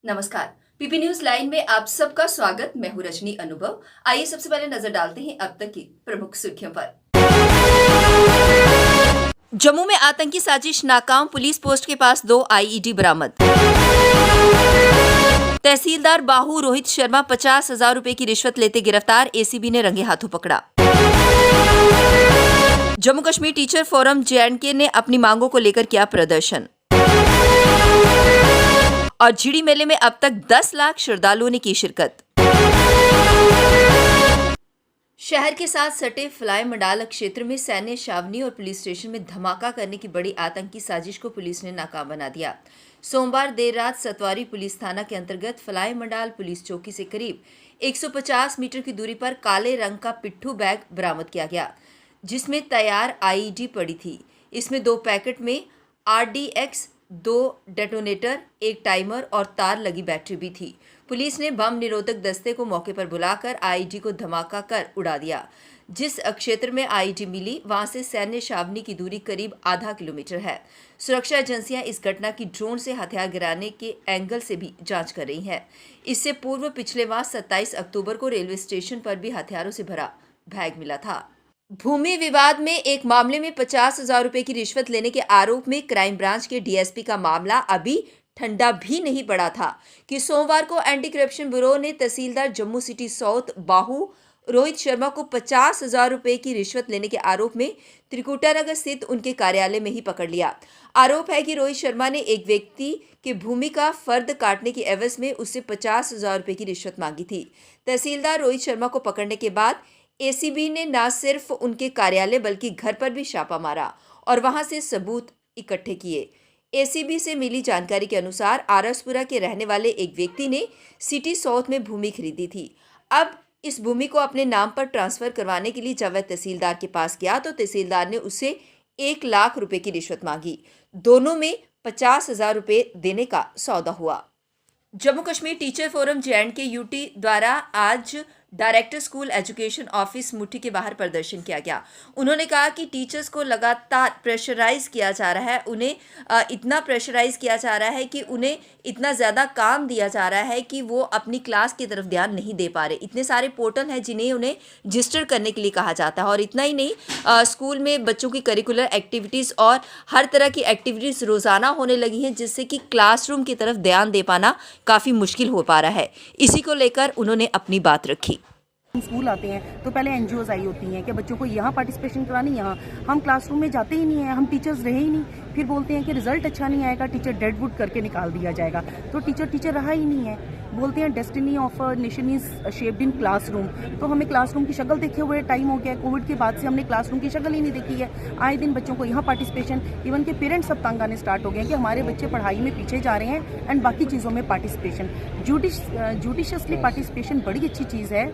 नमस्कार। PP news line में आप सबका स्वागत। मैं हूं रजनी अनुभव। आइए सबसे पहले नजर डालते हैं अब तक की प्रमुख सुर्खियों पर। जम्मू में आतंकी साजिश नाकाम, पुलिस पोस्ट के पास 2 आईईडी बरामद। तहसीलदार बाहू रोहित शर्मा 50,000 रुपए की रिश्वत लेते गिरफ्तार, एसीबी ने रंगे हाथों पकड़ा। Jammu Kashmir teacher forum J&K ने अपनी मांगों को लेकर किया प्रदर्शन। और झिड़ी मेले में अब तक 10 लाख श्रद्धालुओं ने की शिरकत। शहर के साथ सटे फ्लाई मंडाला क्षेत्र में सैन्य छावनी और पुलिस स्टेशन में धमाका करने की बड़ी आतंकी साजिश को पुलिस ने नाकाम बना दिया। सोमवार देर रात सतवारी पुलिस थाना के अंतर्गत फ्लाई मंडाल पुलिस चौकी से करीब 150 मीटर की दूरी पर काले रंग का पिट्ठू बैग बरामद किया गया, जिसमें तैयार आईईडी पड़ी थी। इसमें 2 पैकेट में आरडीएक्स, 2 डेटोनेटर, 1 टाइमर और तार लगी बैटरी भी थी। पुलिस ने बम निरोधक दस्ते को मौके पर बुलाकर आईईडी को धमाका कर उड़ा दिया। जिस क्षेत्र में आईईडी मिली वहां से सैन्य छावनी की दूरी करीब आधा किलोमीटर है। सुरक्षा एजेंसियां इस घटना की ड्रोन से हथियार गिराने के एंगल से भी जांच कर रही हैं। इससे पूर्व पिछले माह 27 अक्टूबर को रेलवे स्टेशन पर भी हथियारों से भरा बैग मिला था। भूमि विवाद में एक मामले में 50,000 रुपए की रिश्वत लेने के आरोप में क्राइम ब्रांच के डीएसपी का मामला अभी ठंडा भी नहीं पड़ा था कि सोमवार को एंटी करप्शन ब्यूरो ने तहसीलदार जम्मू सिटी साउथ बाहू रोहित शर्मा को 50,000 रुपए की रिश्वत लेने के आरोप में त्रिकुटा नगर स्थित उनके कार्यालय में ही पकड़ लिया। आरोप है कि रोहित शर्मा ने एक व्यक्ति के भूमि का फर्द काटने की एवज में उससे 50,000 रुपए की रिश्वत मांगी थी। तहसीलदार रोहित शर्मा को पकड़ने के बाद एसीबी ने न सिर्फ उनके कार्यालय बल्कि घर पर भी छापा मारा और वहां से सबूत इकट्ठे किए। एसीबी से मिली जानकारी के अनुसार आरसपुरा के रहने वाले एक व्यक्ति ने सिटी साउथ में भूमि खरीदी थी। अब इस भूमि को अपने नाम पर ट्रांसफर करवाने के लिए जब वह तहसीलदार के पास गया तो तहसीलदार ने उससे 1 लाख रुपए की रिश्वत मांगी। दोनों में 50,000 रुपए देने का सौदा हुआ। Jammu Kashmir teacher forum J&K UT द्वारा आज डायरेक्टर स्कूल एजुकेशन ऑफिस मुट्ठी के बाहर प्रदर्शन किया गया। उन्होंने कहा कि टीचर्स को लगातार प्रेशराइज किया जा रहा है, उन्हें इतना प्रेशराइज किया जा रहा है कि उन्हें इतना ज़्यादा काम दिया जा रहा है कि वो अपनी क्लास की तरफ ध्यान नहीं दे पा रहे। इतने सारे पोर्टल हैं जिन्हें उन्हें रजिस्टर करने के लिए कहा जाता है और इतना ही नहीं, स्कूल में बच्चों की करिकुलर एक्टिविटीज़ और हर तरह की एक्टिविटीज़ रोज़ाना होने लगी हैं, जिससे कि क्लासरूम की तरफ ध्यान दे पाना काफ़ी मुश्किल हो पा रहा है। इसी को लेकर उन्होंने अपनी बात रखी। हम स्कूल आते हैं तो पहले एनजीओज आई होती हैं कि बच्चों को यहाँ पार्टिसिपेशन करानी, यहाँ हम क्लासरूम में जाते ही नहीं हैं, हम टीचर्स रहे ही नहीं। फिर बोलते हैं कि रिजल्ट अच्छा नहीं आएगा, टीचर डेडवुड करके निकाल दिया जाएगा, तो टीचर रहा ही नहीं है। बोलते हैं destiny of a nation is shaped in classroom, तो हमें क्लासरूम की शक्ल देखे हुए टाइम हो गया। कोविड के बाद से हमने क्लासरूम की शक्ल ही नहीं देखी है। आए दिन बच्चों को यहाँ पार्टिसिपेशन, इवन के पेरेंट्स सब तंग आने स्टार्ट हो गए कि हमारे बच्चे पढ़ाई में पीछे जा रहे हैं एंड बाकी चीज़ों में पार्टिसिपेशन। जुडिशियसली पार्टिसिपेशन बड़ी अच्छी चीज़ है।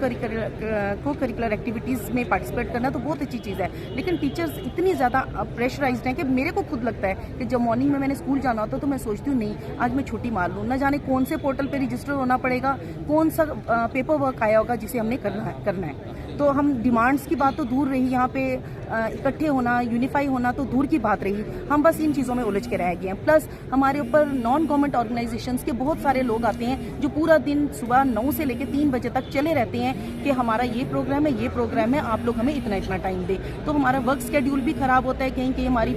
को करिकुलर एक्टिविटीज़ में पार्टिसिपेट करना तो बहुत अच्छी चीज़ है, लेकिन टीचर्स इतनी ज़्यादा प्रेशराइज्ड हैं कि मेरे को खुद लगता है कि जब मॉर्निंग में मैंने स्कूल जाना होता तो मैं सोचती हूँ नहीं आज मैं छुट्टी मार लूँ, न जाने कौन से पोर्टल पे रजिस्टर होना पड़ेगा, कौन सा पेपर वर्क आया होगा जिसे हमने करना है। तो हम डिमांड्स की बात तो दूर रही, यहाँ पे इकट्ठे होना, यूनिफाई होना तो दूर की बात रही, हम बस इन चीज़ों में उलझ के रह गए हैं। प्लस हमारे ऊपर नॉन गवर्नमेंट ऑर्गेनाइजेशंस के बहुत सारे लोग आते हैं जो पूरा दिन सुबह 9 से लेकर 3 बजे तक चले रहते हैं कि हमारा ये प्रोग्राम है, आप लोग हमें इतना टाइम दें। तो हमारा वर्क शेड्यूल भी ख़राब होता है, कहीं कहीं हमारी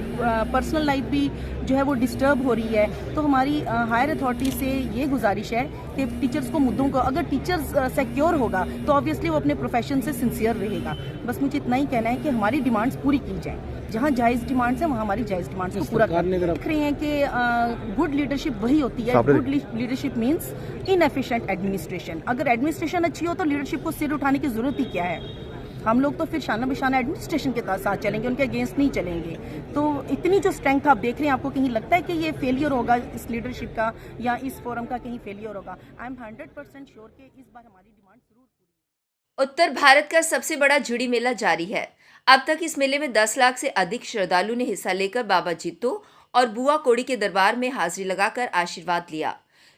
पर्सनल लाइफ भी जो है वो डिस्टर्ब हो रही है। तो हमारी हायर अथॉरिटी से ये गुजारिश है कि टीचर्स को मुद्दों को, अगर टीचर्स सिक्योर होगा तो ऑब्वियसली वो अपने प्रोफेशन से सिंसियर रहेगा। बस मुझे इतना ही कहना है कि हमारी डिमांड्स पूरी की जाए, जहाँ जायज़ डिमांड्स है वहाँ हमारी जायज़ डिमांड्स को पूरा करने देख रहे हैं कि गुड लीडरशिप वही होती है। Good leadership means inefficient administration. अगर एडमिनिस्ट्रेशन अच्छी हो तो लीडरशिप को सिर उठाने की जरूरत ही क्या है। हम लोग तो फिर शाना बिशाना एडमिनिस्ट्रेशन के साथ चलेंगे, उनके अगेंस्ट नहीं चलेंगे। तो इतनी जो स्ट्रेंथ आप देख रहे हैं, आपको कहीं लगता है कि ये फेलियर होगा इस लीडरशिप का या इस फोरम का कहीं फेलियर होगा? आई एम 100% श्योर कि इस बार हमारी डिमांड जरूर पूरी। उत्तर भारत का सबसे बड़ा झिड़ी मेला जारी है। अब तक इस मेले में 10 लाख से अधिक श्रद्धालु ने हिस्सा लेकर बाबा जित्तो और बुआ कोड़ी के दरबार में हाजिरी लगाकर आशीर्वाद लिया।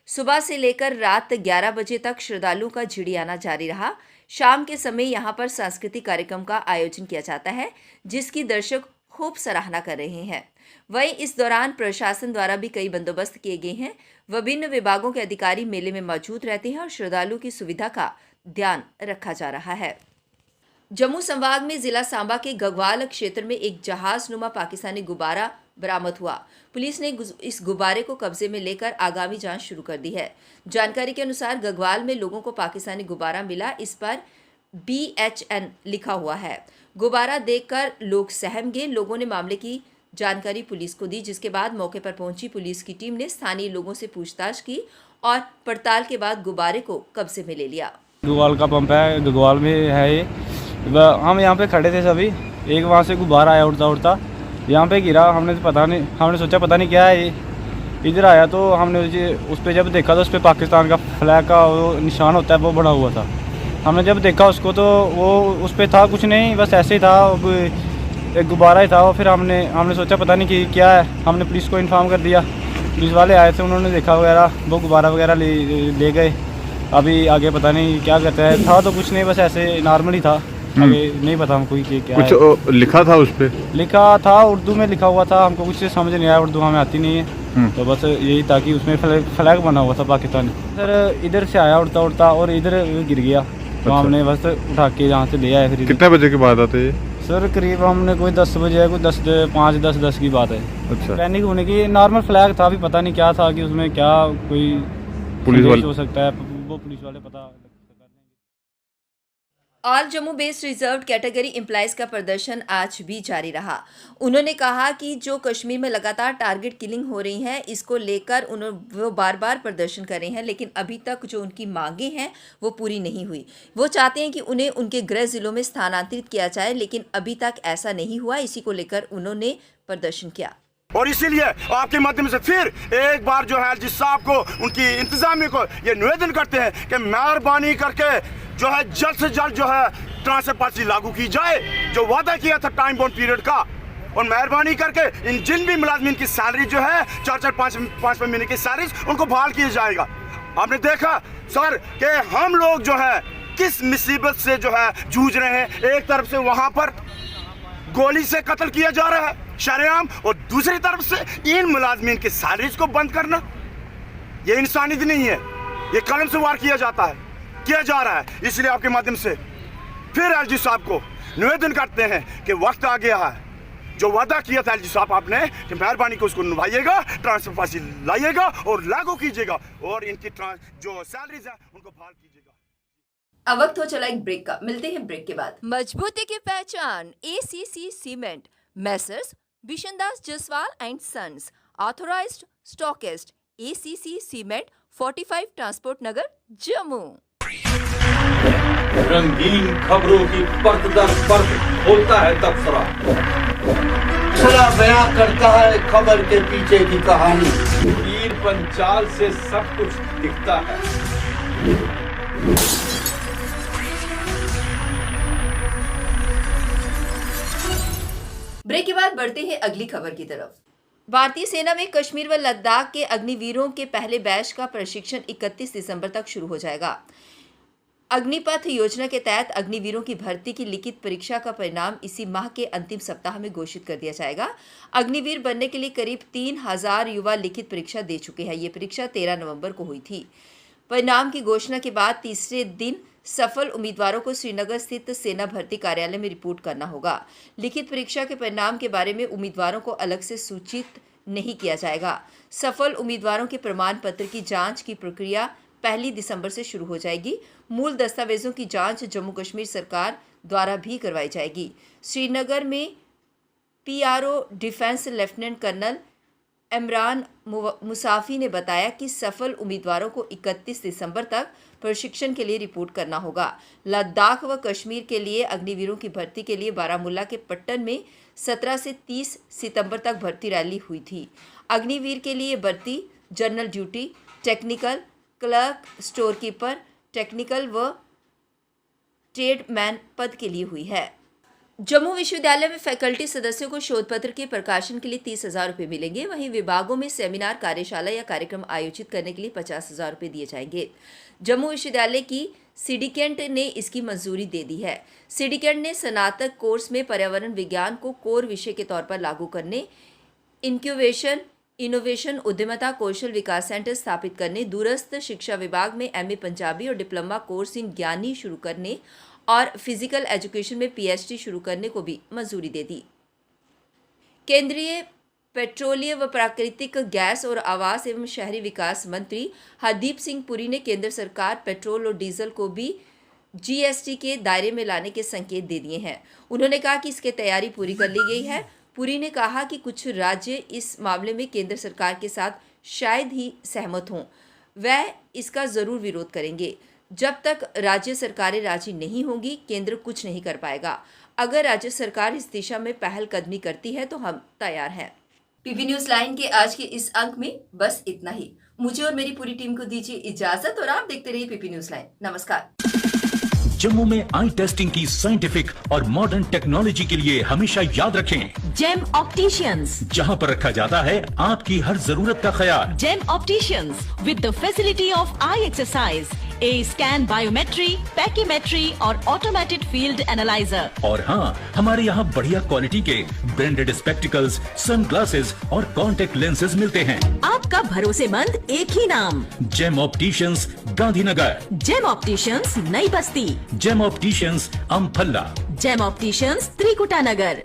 सुबह से लेकर रात 11 बजे तक श्रद्धालुओं का झिड़ी आना जारी रहा। शाम के समय यहां पर सांस्कृतिक कार्यक्रम का आयोजन किया जाता है, जिसकी दर्शक खूब सराहना कर रहे हैं। वहीं इस दौरान प्रशासन द्वारा भी कई बंदोबस्त किए गए हैं। विभिन्न विभागों के अधिकारी मेले में मौजूद रहते हैं और श्रद्धालुओं की सुविधा का ध्यान रखा जा रहा है। जम्मू संभाग में जिला सांबा के गगवाल क्षेत्र में एक जहाजनुमा पाकिस्तानी गुब्बारा बरामद हुआ। पुलिस ने इस गुब्बारे को कब्जे में लेकर आगामी जांच शुरू कर दी है। जानकारी के अनुसार गगवाल में लोगों को पाकिस्तानी गुब्बारा मिला, इस पर BHN लिखा हुआ है। गुब्बारा देखकर लोग सहम गए। लोगों ने मामले की जानकारी पुलिस को दी, जिसके बाद मौके पर पहुंची पुलिस की टीम ने स्थानीय लोगों से पूछताछ की और पड़ताल के बाद गुब्बारे को कब्जे में ले लिया। गगवाल का पंप है, गगवाल में है ये। हम यहाँ पे खड़े थे सभी, एक वहाँ से गुब्बारा आया उड़ता उड़ता, यहाँ पे गिरा। हमने सोचा पता नहीं क्या है ये। इधर आया तो हमने उस पर जब देखा तो उस पर पाकिस्तान का फ्लैग का वो निशान होता है वो बना हुआ था। हमने जब देखा उसको तो वो उस पर था कुछ नहीं, बस ऐसे ही था, एक गुब्बारा ही था वो। फिर हमने सोचा पता नहीं कि क्या है। हमने पुलिस को इन्फॉर्म कर दिया। पुलिस वाले आए थे, उन्होंने देखा वगैरह, वो गुब्बारा वगैरह ले गए। अभी आगे पता नहीं क्या करते हैं। था तो कुछ नहीं, बस ऐसे नॉर्मल ही था। आगे नहीं पता हमको कि क्या कुछ है। लिखा था उस पे? लिखा था, उर्दू में लिखा हुआ था। हमको कुछ समझ नहीं आया, उर्दू हमें आती नहीं है। तो बस यही था कि उसमें फ्लैग बना हुआ था पाकिस्तानी। सर इधर से आया उड़ता उड़ता और इधर गिर गया। तो हमने बस उठा के यहाँ से ले आए। फिर कितने बजे की बात आती है? सर करीब हमने कोई 10 बजे, कोई 10 की बात है। अच्छा, पैनिक होने की। नॉर्मल फ्लैग था, अभी पता नहीं क्या था कि उसमें क्या कोई पुलिस वाले हो सकता है, वो पुलिस वाले पता। All Jammu based reserve category employees का प्रदर्शन आज भी जारी रहा। उन्होंने कहा कि जो कश्मीर में लगातार टारगेट किलिंग हो रही है, इसको लेकर वो बार बार प्रदर्शन कर रहे हैं, लेकिन अभी तक जो उनकी मांगे हैं वो पूरी नहीं हुई। वो चाहते हैं कि उन्हें उनके गृह जिलों में स्थानांतरित किया जाए, लेकिन अभी तक ऐसा नहीं हुआ। इसी को लेकर उन्होंने प्रदर्शन किया और इसीलिए आपके माध्यम से फिर एक बार जो है जिस साहब को, उनकी इंतजामिया को ये निवेदन करते हैं कि मेहरबानी करके जो है जल्द से जल्द जो है ट्रांसफर पॉलिसी लागू की जाए, जो वादा किया था टाइम बाउंड पीरियड का। और मेहरबानी करके इन जिन भी मुलाजमीन की सैलरी जो है 4-5 महीने की सैलरी उनको बहाल किया जाएगा। आपने देखा सर कि हम लोग जो है किस मुसीबत से जो है जूझ रहे हैं। एक तरफ से वहां पर गोली से कत्ल किया जा रहा है शरेआम, और दूसरी तरफ से इन मुलाजमीन की सैलरीज को बंद करना, ये इंसानियत नहीं है, ये कलम से वार किया जा रहा है। इसलिए आपके माध्यम से फिर एलजी साहब को निवेदन करते हैं कि वक्त आ गया है। जो वादा किया था एलजी साहब आपने कि मेहरबानी को उसको निभाइएगा, ट्रांसफर पॉलिसी लाइएगा और लागू कीजिएगा, और इनकी जो सैलरीज है उनको बहाल कीजिएगा। अब वक्त हो चला एक ब्रेक का। मिलते हैं ब्रेक के बाद। मजबूती की पहचान ACC cement, Messrs Bishandas Jaswal and sons, authorised stockist, ACC cement, 45 transport Nagar, Jammu. रंगीन खबरों की परत दर परत खोलता है तबसरा, बयां करता है खबर के पीछे की कहानी। तीर पंचाल से सब कुछ दिखता है। ब्रेक के बाद बढ़ते हैं अगली खबर की तरफ। भारतीय सेना में कश्मीर व लद्दाख के अग्निवीरों के पहले बैच का प्रशिक्षण 31 दिसंबर तक शुरू हो जाएगा। अग्निपथ योजना के तहत अग्निवीरों की भर्ती की लिखित परीक्षा का परिणाम इसी माह के अंतिम सप्ताह में घोषित कर दिया जाएगा। अग्निवीर बनने के लिए करीब 3000 युवा लिखित परीक्षा दे चुके हैं। ये परीक्षा 13 नवंबर को हुई थी। परिणाम की घोषणा के बाद तीसरे दिन सफल उम्मीदवारों को श्रीनगर स्थित सेना भर्ती कार्यालय में रिपोर्ट करना होगा। लिखित परीक्षा के परिणाम के बारे में उम्मीदवारों को अलग से सूचित नहीं किया जाएगा। सफल उम्मीदवारों के प्रमाण पत्र की जांच की प्रक्रिया 1 दिसंबर से शुरू हो जाएगी। मूल दस्तावेजों की जांच जम्मू कश्मीर सरकार द्वारा भी करवाई जाएगी। श्रीनगर में PRO defence lieutenant colonel Imran Musafi ने बताया कि सफल उम्मीदवारों को 31 दिसंबर तक प्रशिक्षण के लिए रिपोर्ट करना होगा। लद्दाख व कश्मीर के लिए अग्निवीरों की भर्ती के लिए बारामूला के पट्टन में 17 से 30 सितंबर तक भर्ती रैली हुई थी। अग्निवीर के लिए भर्ती general duty, technical, clerk, store keeper, technical व ट्रेडमैन पद के लिए हुई है। जम्मू विश्वविद्यालय में फैकल्टी सदस्यों को शोध पत्र के प्रकाशन के लिए 30,000 रुपये मिलेंगे। वहीं विभागों में सेमिनार, कार्यशाला या कार्यक्रम आयोजित करने के लिए 50,000 रुपये दिए जाएंगे। जम्मू विश्वविद्यालय की सिंडिकेट ने इसकी मंजूरी दे दी है। सिंडिकेट ने स्नातक कोर्स में पर्यावरण विज्ञान को कोर विषय के तौर पर लागू करने, इंक्यूबेशन, इनोवेशन, उद्यमता, कौशल विकास सेंटर स्थापित करने, दूरस्थ शिक्षा विभाग में MA पंजाबी और डिप्लोमा कोर्स इन ज्ञानी शुरू करने और फिजिकल एजुकेशन में PhD शुरू करने को भी मंजूरी दे दी। केंद्रीय पेट्रोलियम व प्राकृतिक गैस और आवास एवं शहरी विकास मंत्री हरदीप सिंह पुरी ने केंद्र सरकार पेट्रोल और डीजल को भी GST के दायरे में लाने के संकेत दे दिए हैं। उन्होंने कहा कि इसकी तैयारी पूरी कर ली गई है। पुरी ने कहा कि कुछ राज्य इस मामले में केंद्र सरकार के साथ शायद ही सहमत हों, वह इसका ज़रूर विरोध करेंगे। जब तक राज्य सरकारें राजी नहीं होंगी, केंद्र कुछ नहीं कर पाएगा। अगर राज्य सरकार इस दिशा में पहल कदमी करती है तो हम तैयार हैं। पीपी न्यूज़ लाइन के आज के इस अंक में बस इतना ही। मुझे और मेरी पूरी टीम को दीजिए इजाजत और आप देखते रहिए पीपी न्यूज़ लाइन। नमस्कार। जम्मू में आई टेस्टिंग की साइंटिफिक और मॉडर्न टेक्नोलॉजी के लिए हमेशा याद रखें जेम ऑप्टिशियंस, जहां पर रखा जाता है आपकी हर जरूरत का ख्याल। Gem opticians with the facility of eye exercise, A scan, biometry, pachymetry और ऑटोमेटेड फील्ड एनालाइजर। और हाँ, हमारे यहाँ बढ़िया क्वालिटी के ब्रांडेड स्पेक्टिकल्स, सनग्लासेस और कॉन्टेक्ट लेंसेज मिलते हैं। आपका भरोसेमंद एक ही नाम, Gem opticians, Gandhinagar. Gem opticians, Nai Basti. Gem opticians, Amphalla. Gem opticians, Trikuta नगर।